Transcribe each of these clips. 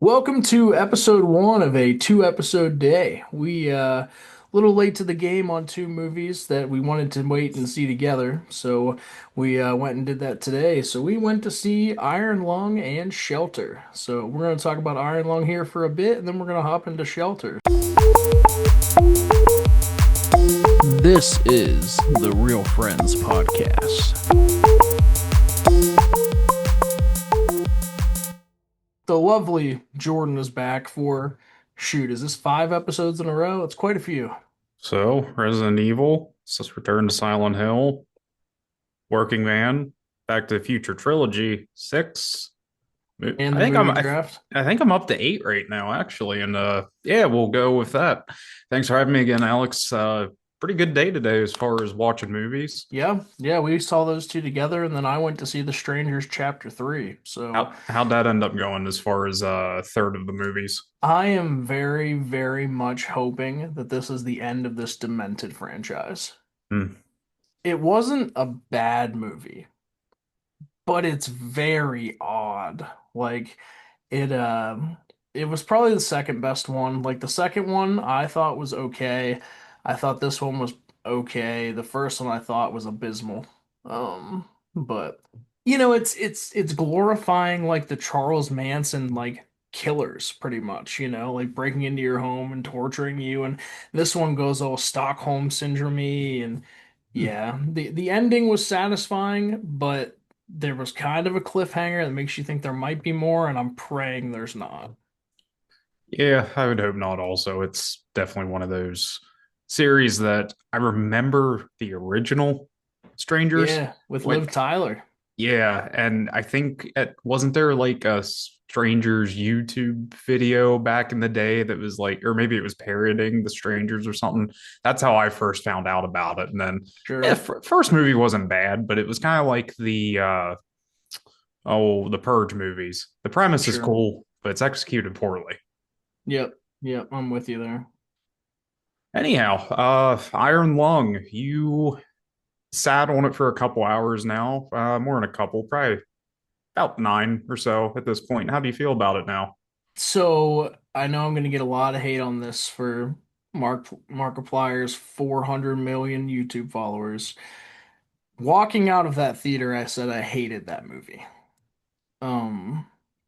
Welcome to episode one of a two-episode day. A little late to the game on two movies that we wanted to wait and see together, so we went and did that today. So we went to see Iron Lung and Shelter. So we're going to talk about Iron Lung here for a bit, and then we're going to hop into Shelter. This is the Real Friends Podcast. The lovely Jordan is back for, shoot, is this five episodes in a row? It's quite a few. So, Resident Evil, Return to Silent Hill, Working Man, Back to the Future Trilogy, six. And the movie draft. I think I'm up to eight right now, actually, and yeah, we'll go with that. Thanks for having me again, Alex. Pretty good day today as far as watching movies. Yeah, we saw those two together, and then I went to see The Strangers Chapter 3. So How'd that end up going as far as third of the movies? I am very, very much hoping that this is the end of this Demented franchise. Hmm. It wasn't a bad movie, but it's very odd. Like it it was probably the second best one. Like the second one I thought was okay. I thought this one was okay. The first one I thought was abysmal. But it's glorifying like the Charles Manson like killers pretty much, like breaking into your home and torturing you, and this one goes all Stockholm syndrome-y. And yeah, the ending was satisfying, but there was kind of a cliffhanger that makes you think there might be more, and I'm praying there's not. Yeah, I would hope not. Also, it's definitely one of those series that I remember the original Strangers. Yeah, with Liv Like, Tyler. yeah, and I think it wasn't there like a Strangers YouTube video back in the day that was like, or maybe it was parodying the Strangers or something. That's how I first found out about it. And then, yeah, Sure, first movie wasn't bad, but it was kind of like the Purge movies. The premise is sure. cool, but it's executed poorly. Yep, yep, I'm with you there. Anyhow, Iron Lung, you sat on it for a couple hours now, more than a couple, probably about nine or so at this point. How do you feel about it now? So I know I'm gonna get a lot of hate on this for Markiplier's 400 million YouTube followers. Walking out of that theater, I said I hated that movie. Um,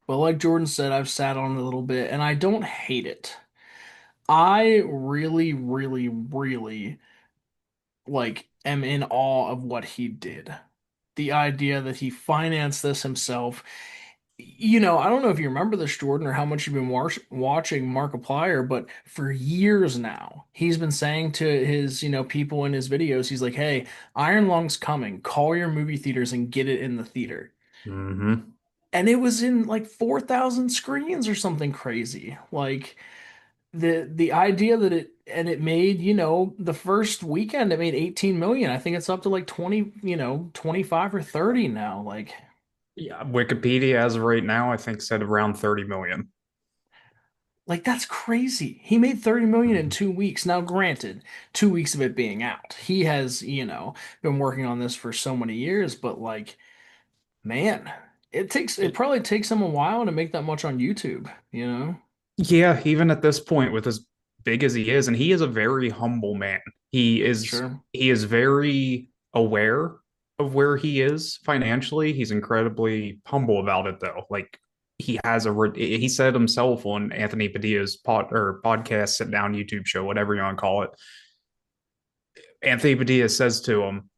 but like Jordan said, I've sat on it a little bit and I don't hate it. I really, really, really like am in awe of what he did. The idea that he financed this himself. I don't know if you remember this, Jordan, or how much you've been watching Markiplier, but for years now, he's been saying to his, people in his videos, he's like, "Hey, Iron Lung's coming. Call your movie theaters and get it in the theater." Hmm. And it was in like 4,000 screens or something crazy. Like the idea that it made, the first weekend it made 18 million. I think it's up to like 20, 25 or 30 now. Yeah, Wikipedia as of right now, I think said around 30 million. Like that's crazy. He made 30 million in Mhm. 2 weeks. Now, granted, 2 weeks of it being out. He has, been working on this for so many years, but like, man, it probably takes him a while to make that much on YouTube. Yeah, even at this point, with as big as he is, and he is a very humble man. Sure. He is very aware of where he is financially. He's incredibly humble about it, though. Like he said himself on Anthony Padilla's podcast, sit down YouTube show, whatever you want to call it. Anthony Padilla says to him,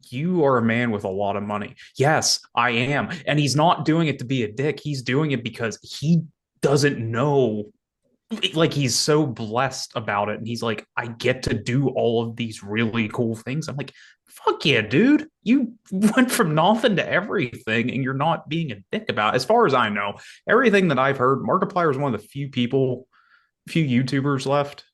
"You are a man with a lot of money." Yes, I am. And he's not doing it to be a dick. He's doing it because he doesn't know, like, he's so blessed about it. And he's like, I get to do all of these really cool things. I'm like, fuck yeah, dude. You went from nothing to everything and you're not being a dick about it. As far as I know, everything that I've heard, Markiplier is one of the few YouTubers left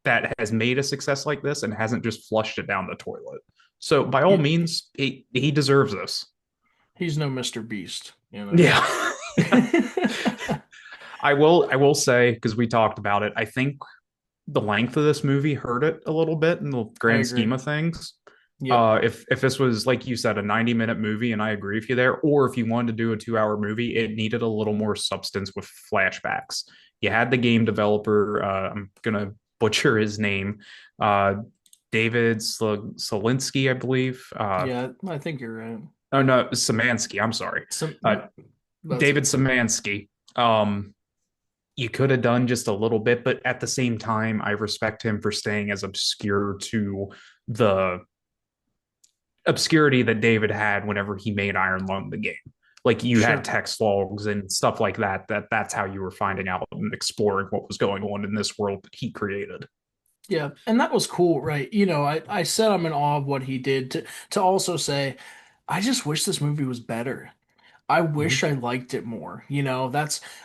that has made a success like this and hasn't just flushed it down the toilet. So by all He, means, he deserves this. he's no Mr. Beast. Yeah. I will say, because we talked about it, I think the length of this movie hurt it a little bit in the I grand agree. scheme of things. Yep. If this was like you said a 90-minute movie, and I agree with you there, or if you wanted to do a 2 hour movie, it needed a little more substance with flashbacks. You had the game developer, I'm gonna butcher his name, uh, David Solinsky, I believe. Yeah, I think you're right. Oh no, Szymanski. I'm sorry, Some, uh, yep, that's David it. Szymanski. You could have done just a little bit, but at the same time, I respect him for staying as obscure to the obscurity that David had whenever he made Iron Lung the game. Like you had Sure. text logs and stuff like that. That's how you were finding out and exploring what was going on in this world that he created. Yeah, and that was cool, right? I said I'm in awe of what he did to also say, I just wish this movie was better. I wish Mm-hmm. I liked it more.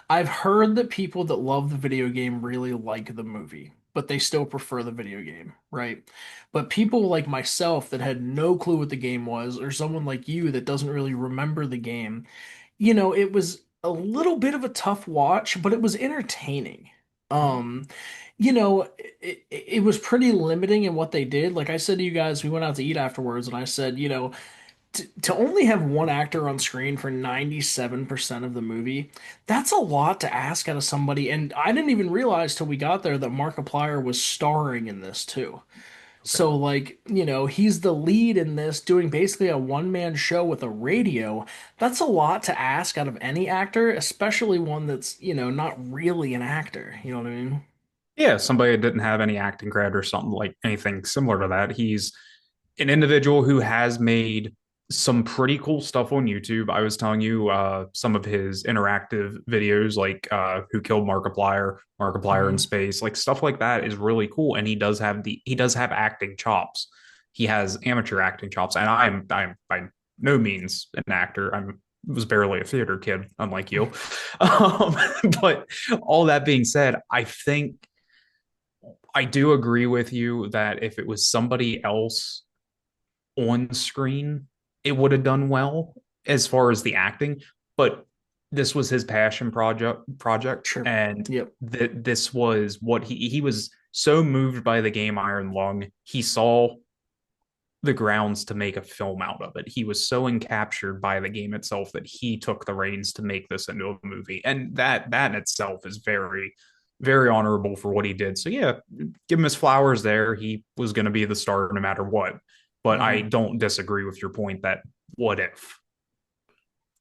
I've heard that people that love the video game really like the movie, but they still prefer the video game, right? But people like myself that had no clue what the game was, or someone like you that doesn't really remember the game, it was a little bit of a tough watch, but it was entertaining. Um, it was pretty limiting in what they did. Like I said to you guys, we went out to eat afterwards, and I said, to only have one actor on screen for 97% of the movie, that's a lot to ask out of somebody. And I didn't even realize till we got there that Markiplier was starring in this too. Okay. So, like, he's the lead in this, doing basically a one-man show with a radio. That's a lot to ask out of any actor, especially one that's, not really an actor. You know what I mean? Yeah, somebody that didn't have any acting cred or something like anything similar to that. He's an individual who has made some pretty cool stuff on YouTube. I was telling you some of his interactive videos, like Who Killed Markiplier, Markiplier in Hmm. Space, like stuff like that is really cool. And he does have acting chops. He has amateur acting chops, and I'm by no means an actor. I'm was barely a theater kid, unlike you. Um, but all that being said, I do agree with you that if it was somebody else on screen, it would have done well as far as the acting. But this was his passion project, Sure. and Yep. this was what he was so moved by the game Iron Lung. He saw the grounds to make a film out of it. He was so encaptured by the game itself that he took the reins to make this into a movie, and that in itself is very honorable for what he did. So yeah, give him his flowers there. He was going to be the star no matter what. But I Hmm. don't disagree with your point that what if?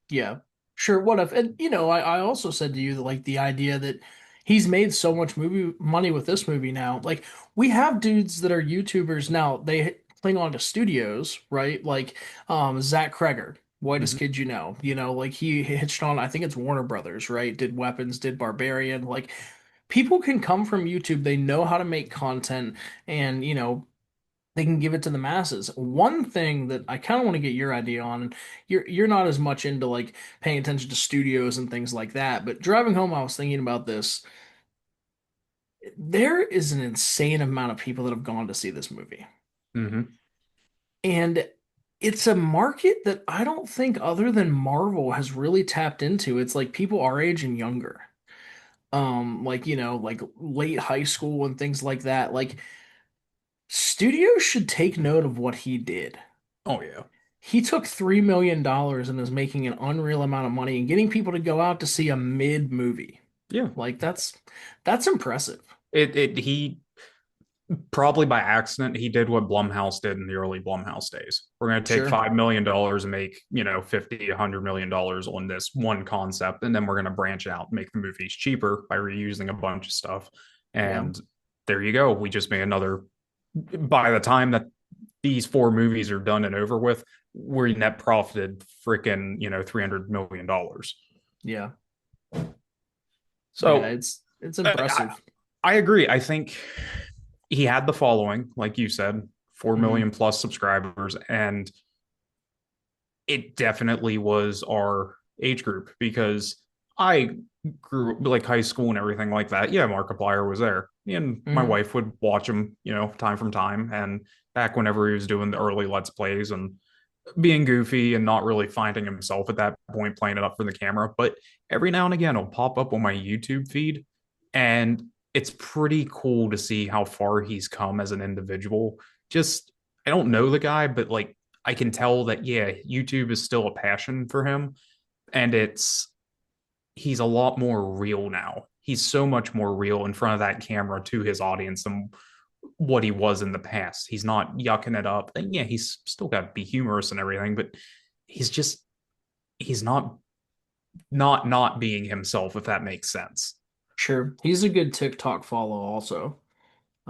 Yeah, sure. What if? And I also said to you that like the idea that he's made so much movie money with this movie now. Like we have dudes that are YouTubers now. They cling on to studios, right? Like Zach Kreger, whitest Mm-hmm. kid you know. Like he hitched on. I think it's Warner Brothers, right? Did Weapons, did Barbarian. Like people can come from YouTube. They know how to make content, and they can give it to the masses. One thing that I kind of want to get your idea on, and you're not as much into like paying attention to studios and things like that, but driving home, I was thinking about this. There is an insane amount of people that have gone to see this movie. Mm-hmm. And it's a market that I don't think other than Marvel has really tapped into. It's like people our age and younger. Like, like late high school and things like that. Like studios should take note of what he did. Oh yeah. He took $3 million and is making an unreal amount of money and getting people to go out to see a mid movie. Yeah. Like that's impressive. It he probably by accident, he did what Blumhouse did in the early Blumhouse days. We're going to take Sure. $5 million and make, 50, $100 million on this one concept. And then we're going to branch out and make the movies cheaper by reusing a bunch of stuff. Yeah. And there you go. We just made another, by the time that these four movies are done and over with, we net profited freaking, $300 million. Yeah. Yeah, So it's I, impressive. I agree. I think he had the following, like you said, 4 million Hmm. plus subscribers, and it definitely was our age group because I grew like high school and everything like that. Yeah, Markiplier was there, and my Hmm. wife would watch him, time from time. And back whenever he was doing the early Let's Plays and being goofy and not really finding himself at that point, playing it up for the camera. But every now and again, it'll pop up on my YouTube feed, and it's pretty cool to see how far he's come as an individual. Just I don't know the guy, but like I can tell that yeah, YouTube is still a passion for him, and he's a lot more real now. He's so much more real in front of that camera to his audience than what he was in the past. He's not yucking it up. And yeah, he's still got to be humorous and everything, but he's just he's not being himself, if that makes sense. Sure. He's a good TikTok follow also.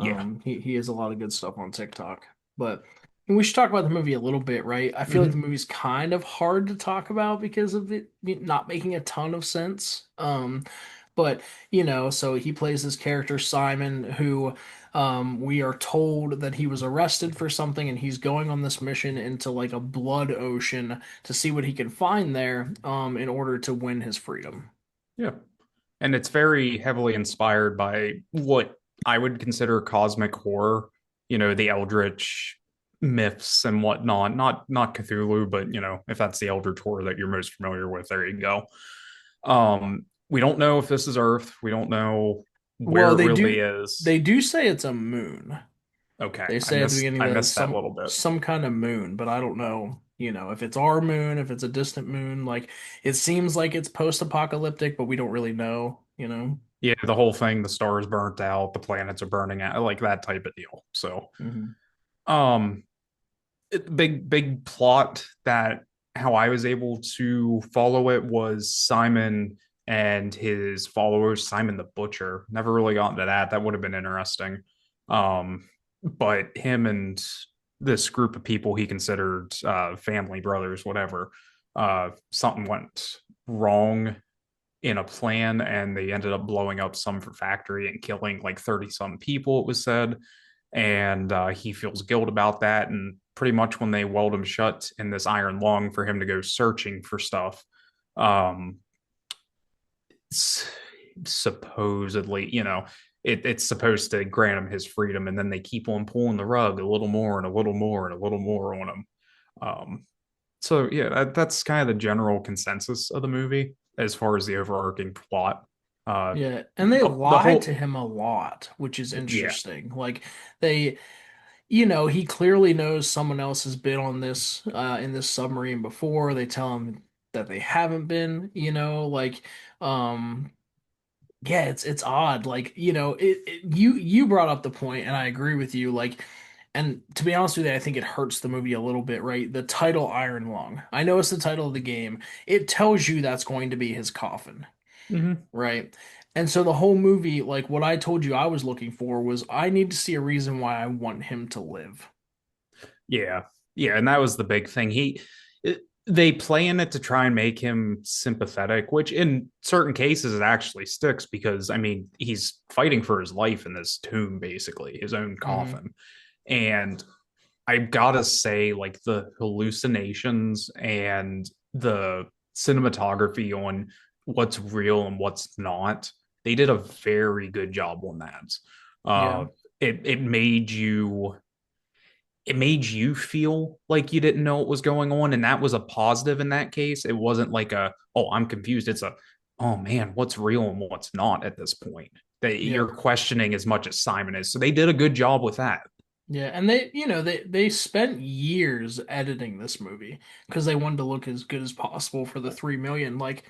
Yeah. He has a lot of good stuff on TikTok. But we should talk about the movie a little bit, right? I feel like the Mm-hmm. movie's kind of hard to talk about because of it not making a ton of sense. But so he plays this character Simon, who we are told that he was arrested for something, and he's going on this mission into like a blood ocean to see what he can find there, in order to win his freedom. Yeah. And it's very heavily inspired by what I would consider cosmic horror, the eldritch myths and whatnot. Not Cthulhu, but if that's the eldritch horror that you're most familiar with, there you go. We don't know if this is Earth. We don't know where Well, it really is. they do say it's a moon. Okay, They I say at the missed beginning I that it's missed that little bit. some kind of moon, but I don't know, if it's our moon, if it's a distant moon. Like it seems like it's post-apocalyptic, but we don't really know. Yeah, the whole thing, the stars burnt out, the planets are burning out, like that type of deal. So, Hmm. um, big plot that how I was able to follow it was Simon and his followers, Simon the Butcher. Never really got into that. That would have been interesting. But him and this group of people he considered family brothers, whatever. Something went wrong in a plan, and they ended up blowing up some factory and killing like 30 some people, it was said. And he feels guilt about that. And pretty much when they weld him shut in this iron lung for him to go searching for stuff, um, supposedly, it's supposed to grant him his freedom. And then they keep on pulling the rug a little more and a little more and a little more on him. Um, so, yeah, that's kind of the general consensus of the movie as far as the overarching plot. Uh, Yeah, and they the lied to whole, him a lot, which is yeah. interesting. Like they, he clearly knows someone else has been on this in this submarine before. They tell him that they haven't been, like um yeah, it's odd. Like, you brought up the point, and I agree with you. Like, and to be honest with you, I think it hurts the movie a little bit, right? The title Iron Lung. I know it's the title of the game. It tells you that's going to be his coffin, Mm-hmm. right? And so the whole movie, like what I told you I was looking for was I need to see a reason why I want him to live. Yeah. Yeah, and that was the big thing. They play in it to try and make him sympathetic, which in certain cases it actually sticks because I mean, he's fighting for his life in this tomb basically, his own Hmm. coffin. And I've got to say like the hallucinations and the cinematography on what's real and what's not, they did a very good job on that. Yeah. Uh it made you feel like you didn't know what was going on, and that was a positive in that case. It wasn't like a, oh, I'm confused. It's a, oh man, what's real and what's not at this point that Yeah. you're questioning as much as Simon is. So they did a good job with that. Yeah, and they spent years editing this movie because they wanted to look as good as possible for the 3 million. Like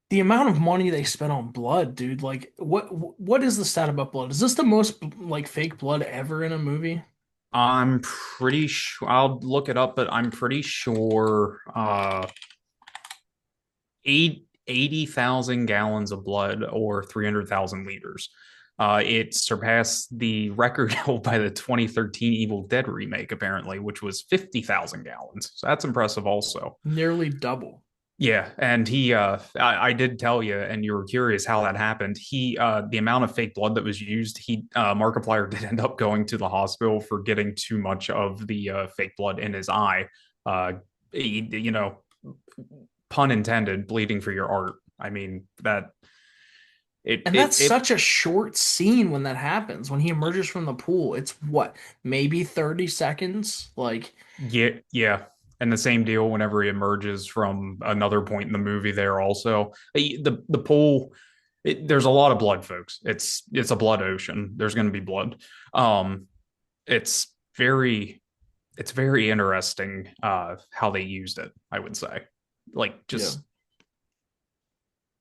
the amount of money they spent on blood, dude. Like what is the stat about blood? Is this the most like fake blood ever in a movie? I'm pretty sure I'll look it up, but I'm pretty sure 80,000 gallons of blood or 300,000 liters. It surpassed the record held by the 2013 Evil Dead remake, apparently, which was 50,000 gallons. So that's impressive, also. Nearly double. Yeah, and I did tell you, and you were curious how that happened. The amount of fake blood that was used, Markiplier did end up going to the hospital for getting too much of the fake blood in his eye. Uh, he, pun intended, bleeding for your art. I mean that it And it that's it such a short scene when that happens. When he emerges from the pool, it's what, maybe 30 seconds? Like, yeah. And the same deal whenever he emerges from another point in the movie. There also the pool. There's a lot of blood, folks. It's a blood ocean. There's going to be blood. Um, it's very it's very interesting how they used it, I would say. Like Yeah. just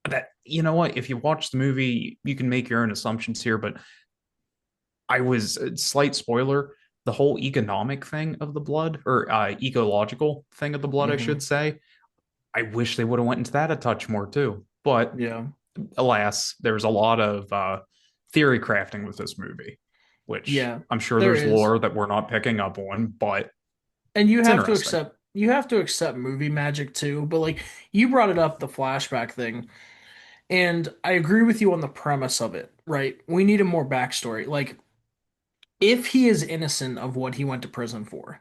that you know what, if you watch the movie, you can make your own assumptions here, but I was slight spoiler, the whole economic thing of the blood or ecological thing of the blood, I Hmm. should say. I wish they would have went into that a touch more too. But Yeah. alas, there's a lot of theory crafting with this movie, which Yeah. I'm sure There there's is. lore that we're not picking up on, but And it's interesting. you have to accept movie magic too. But like you brought it up, the flashback thing. And I agree with you on the premise of it, right? We need a more backstory. Like, if he is innocent of what he went to prison for,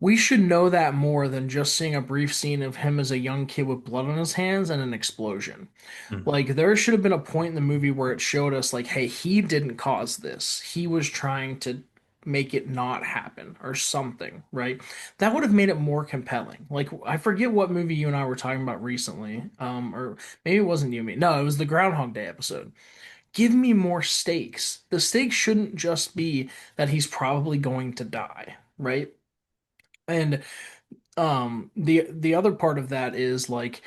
we should know that more than just seeing a brief scene of him as a young kid with blood on his hands and an explosion. Mhm. Like, there should have been a point in the movie where it showed us, like, hey, he didn't cause this. He was trying to make it not happen or something, right? That would have made it more compelling. Like, I forget what movie you and I were talking about recently. Or maybe it wasn't you and me. No, it was the Groundhog Day episode. Give me more stakes. The stakes shouldn't just be that he's probably going to die, right? And the other part of that is like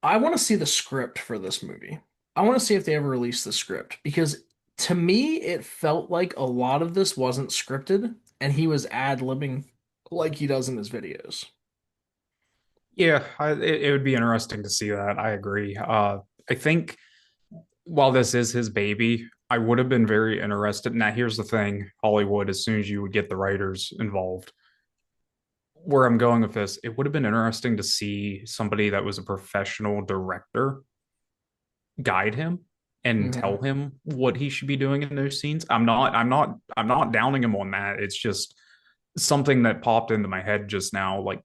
I want to see the script for this movie. I want to see if they ever release the script because to me it felt like a lot of this wasn't scripted and he was ad-libbing like he does in his videos. Yeah, it would be interesting to see that. I agree. I think while this is his baby, I would have been very interested. Now, here's the thing, Hollywood, as soon as you would get the writers involved, where I'm going with this, it would have been interesting to see somebody that was a professional director guide him and Hmm. tell him what he should be doing in those scenes. I'm not downing him on that. It's just something that popped into my head just now. Like,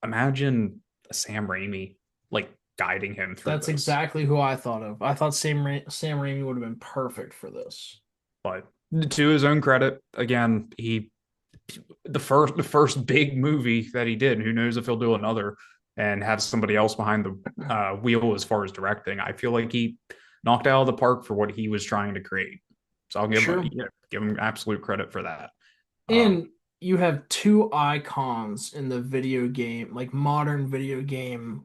imagine Sam Raimi like guiding him through That's this. exactly who I thought of. I thought Sam Raimi would have been perfect for this. But to his own credit, again, he the first big movie that he did. Who knows if he'll do another and have somebody else behind the wheel as far as directing. I feel like he knocked out of the park for what he was trying to create. So I'll Sure. give him absolute credit for that. Um, And you have two icons in the video game, like modern video game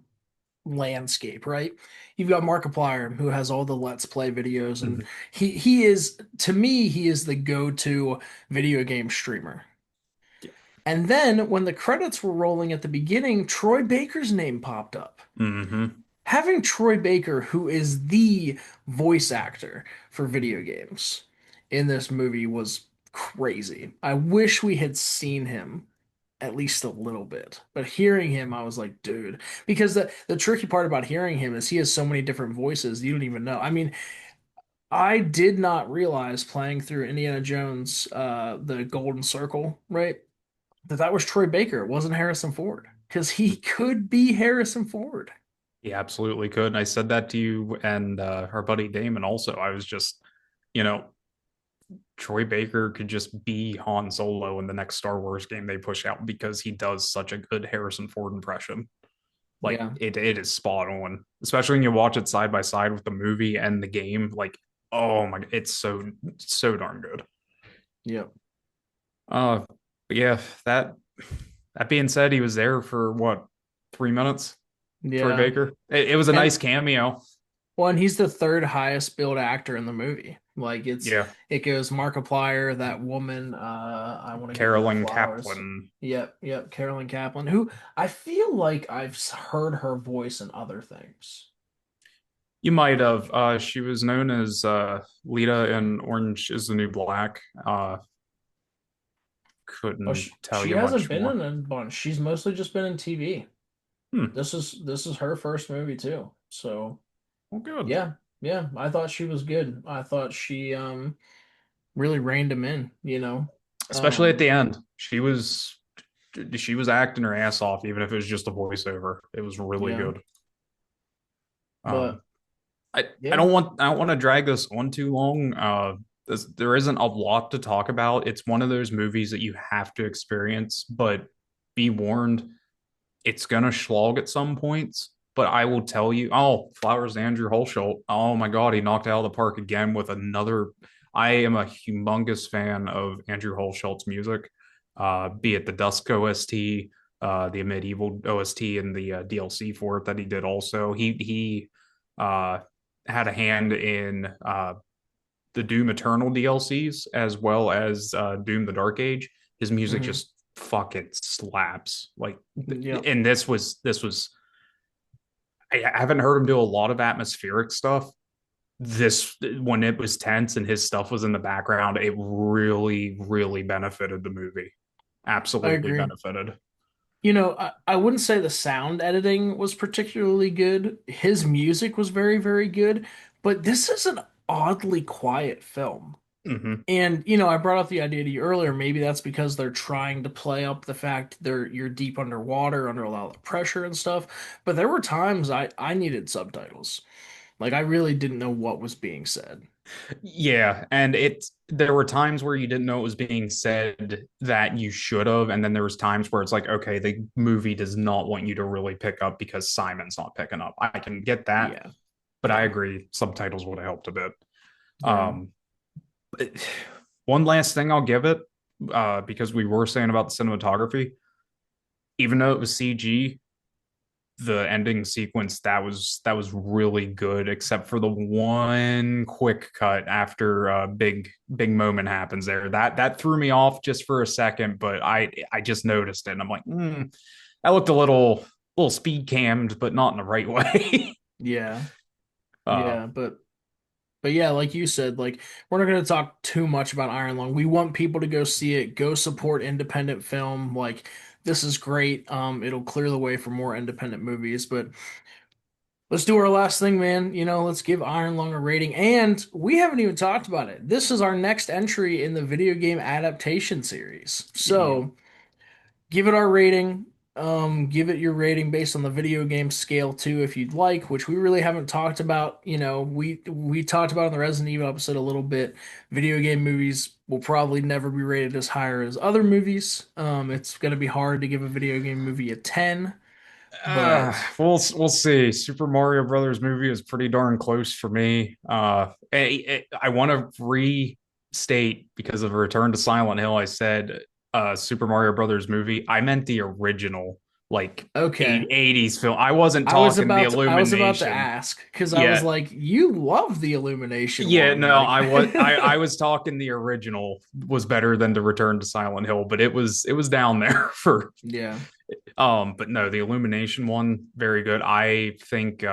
landscape, right? You've got Markiplier, who has all the Let's Play videos, and mhm. he is, to me, he is the go-to video game streamer. And then when the credits were rolling at the beginning, Troy Baker's name popped up. Mm-hmm. Having Troy Baker, who is the voice actor for video games in this movie, was crazy. I wish we had seen him at least a little bit. But hearing him, I was like, dude, because the tricky part about hearing him is he has so many different voices you don't even know. I mean, I did not realize playing through Indiana Jones, the Golden Circle, right? That was Troy Baker. It wasn't Harrison Ford because he could be Harrison Ford. He absolutely could. And I said that to you and our buddy Damon also. I was just, you know, Troy Baker could just be Han Solo in the next Star Wars game they push out because he does such a good Harrison Ford impression. Like Yeah. it is spot on, especially when you watch it side by side with the movie and the game. Like, oh my, it's so darn good. Yep. Uh, but yeah, that being said, he was there for what 3 minutes. Troy Yeah. Baker. It was a And nice cameo. well, and he's the third highest billed actor in the movie. Like Yeah, it goes Markiplier, that woman, I want to give her her Carolyn flowers. Kaplan. Yep, yep, Carolyn Kaplan, who I feel like heard her voice in other things. You might have. She was known as Lita in Orange is the New Black. Oh, Couldn't tell she you hasn't much been more. in a bunch. She's mostly just been in TV. Hmm. This is her first movie too. So, Well, good. yeah. Yeah, I thought she was good. I thought she really reined him in, you know. Especially at Um the end, she was acting her ass off, even if it was just a voiceover. It was really yeah. good. Um, But I yeah. don't want to drag this on too long. There isn't a lot to talk about. It's one of those movies that you have to experience, but be warned, it's gonna slog at some points. But I will tell you, oh, flowers to Andrew Holschult. Oh my God, he knocked it out of the park again with another. I am a humongous fan of Andrew Holschult's music, be it the Dusk OST, the Medieval OST, and the DLC for it that he did. Also, he uh, had a hand in the Doom Eternal DLCs as well as Doom the Dark Age. His music Hmm. just fucking slaps. Like, Yep, and this was I haven't heard him do a lot of atmospheric stuff. This when it was tense and his stuff was in the background, it really, really benefited the movie. I Absolutely agree. benefited. I wouldn't say the sound editing was particularly good. His music was very, very good, but this is an oddly quiet film. Mm-hmm. And, I brought up the idea to you earlier. Maybe that's because they're trying to play up the fact you're deep underwater under a lot of pressure and stuff. But there were times I needed subtitles. Like I really didn't know what was being said. Yeah, and there were times where you didn't know it was being said that you should have, and then there was times where it's like, okay, the movie does not want you to really pick up because Simon's not picking up. I can get that, Yeah. but I Yeah. agree subtitles would have helped a bit. Yeah. Um, one last thing I'll give it, because we were saying about the cinematography, even though it was CG, the ending sequence that was really good, except for the one quick cut after a big moment happens there. That threw me off just for a second, but I just noticed it, and I'm like, that looked a little speed cammed, but not in the right way. Yeah. uh, Yeah. But yeah, like you said, like we're not going to talk too much about Iron Lung. We want people to go see it, go support independent film. Like this is great. It'll clear the way for more independent movies. But let's do our last thing, man. Let's give Iron Lung a rating. And we haven't even talked about it. This is our next entry in the video game adaptation series. yep. So give it our rating. Give it your rating based on the video game scale too, if you'd like, which we really haven't talked about. We talked about in the Resident Evil episode a little bit. Video game movies will probably never be rated as higher as other movies. It's gonna be hard to give a video game movie a 10, but We'll see. Super Mario Brothers movie is pretty darn close for me. I want to restate because of Return to Silent Hill. I said Super Mario Brothers movie. I meant the original, like okay. 80s film. I wasn't talking the I was about to Illumination. ask because I was Yeah, like, you love the Illumination yeah. one, No, like I was talking the original was better than the Return to Silent Hill, but it was down there for. yeah, But no, the Illumination one, very good. I think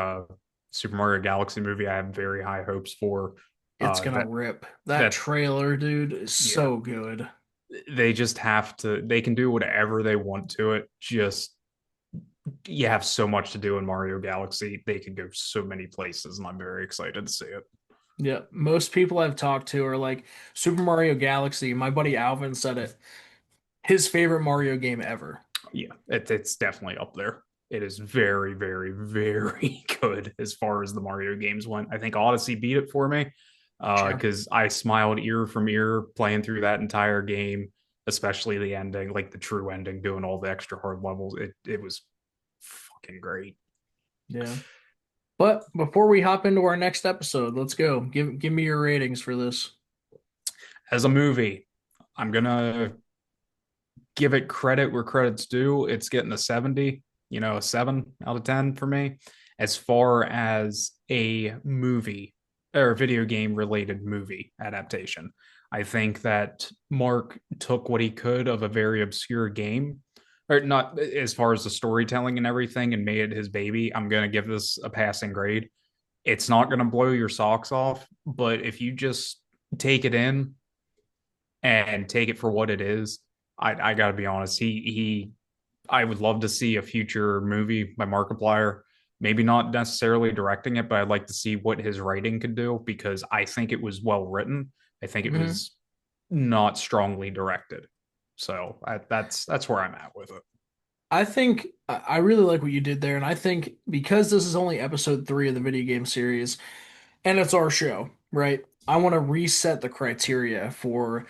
Super Mario Galaxy movie, I have very high hopes for. it's gonna That rip. That that trailer, dude, is yeah, so good. they just have to. They can do whatever they want to it. Just you have so much to do in Mario Galaxy. They can go so many places, and I'm very excited to see it. Yeah, most people I've talked to are like Super Mario Galaxy. My buddy Alvin said it. His favorite Mario game ever. Yeah, it's definitely up there. It is very, very, very good as far as the Mario games went. I think Odyssey beat it for me Sure. because I smiled ear from ear playing through that entire game, especially the ending, like the true ending, doing all the extra hard levels. It was fucking great. Yeah. But before we hop into our next episode, let's go. Give me your ratings for this. As a movie, I'm gonna give it credit where credit's due. It's getting a 70, a 7 out of 10 for me. As far as a movie or video game related movie adaptation, I think that Mark took what he could of a very obscure game, or not as far as the storytelling and everything, and made it his baby. I'm going to give this a passing grade. It's not going to blow your socks off, but if you just take it in and take it for what it is, I got to be honest. I would love to see a future movie by Markiplier. Maybe not necessarily directing it, but I'd like to see what his writing could do because I think it was well written. I think it Hmm. was not strongly directed. So that's where I'm at with it. I think I really like what you did there, and I think because this is only episode 3 of the video game series, and it's our show, right? I want to reset the criteria for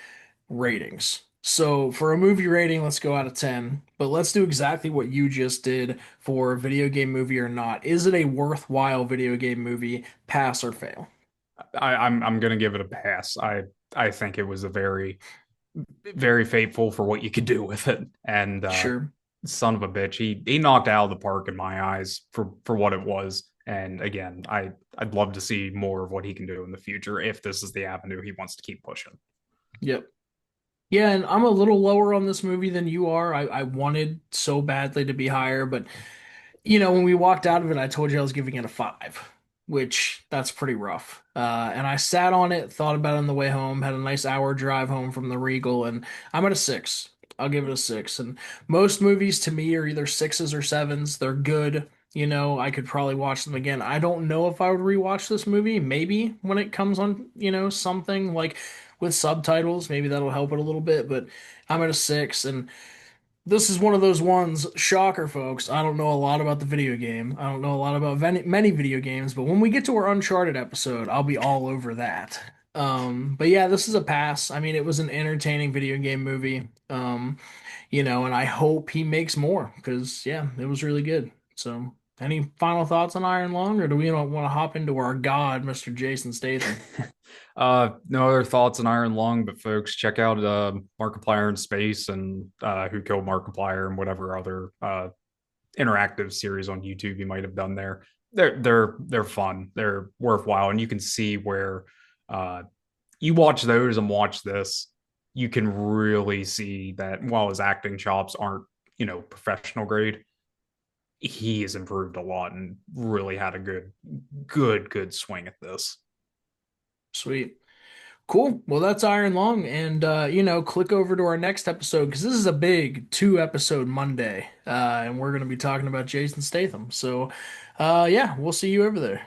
ratings. So for a movie rating, let's go out of 10, but let's do exactly what you just did for a video game movie or not. Is it a worthwhile video game movie? Pass or fail? I'm gonna give it a pass. I think it was a very fateful for what you could do with it. And Sure. son of a bitch, he knocked it out of the park in my eyes for what it was. And again, I'd love to see more of what he can do in the future if this is the avenue he wants to keep pushing. Yep. Yeah, and I'm a little lower on this movie than you are. I wanted so badly to be higher, but when we walked out of it, I told you I was giving it a five, which that's pretty rough. And I sat on it, thought about it on the way home, had a nice hour drive home from the Regal, and I'm at a six. I'll give it a six. And most movies to me are either sixes or sevens. They're good. I could probably watch them again. I don't know if I would rewatch this movie. Maybe when it comes on, something like with subtitles, maybe that'll help it a little bit. But I'm at a six, and this is one of those ones, shocker, folks. I don't know a lot about the video game. I don't know a lot about many video games, but when we get to our Uncharted episode, I'll be all over that. But yeah, this is a pass. I mean, it was an entertaining video game movie. And I hope he makes more because, yeah, it was really good. So, any final thoughts on Iron Lung, or do we want to hop into our god, Mr. Jason Statham? No other thoughts on Iron Lung, but folks, check out Markiplier in Space and Who Killed Markiplier and whatever other interactive series on YouTube you might have done there. They're fun. They're worthwhile, and you can see where uh, you watch those and watch this, you can really see that while his acting chops aren't professional grade, he has improved a lot and really had a good swing at this. Sweet. Cool. Well, that's Iron Lung. And, click over to our next episode because this is a big 2 episode Monday. And we're going to be talking about Jason Statham. So, yeah, we'll see you over there.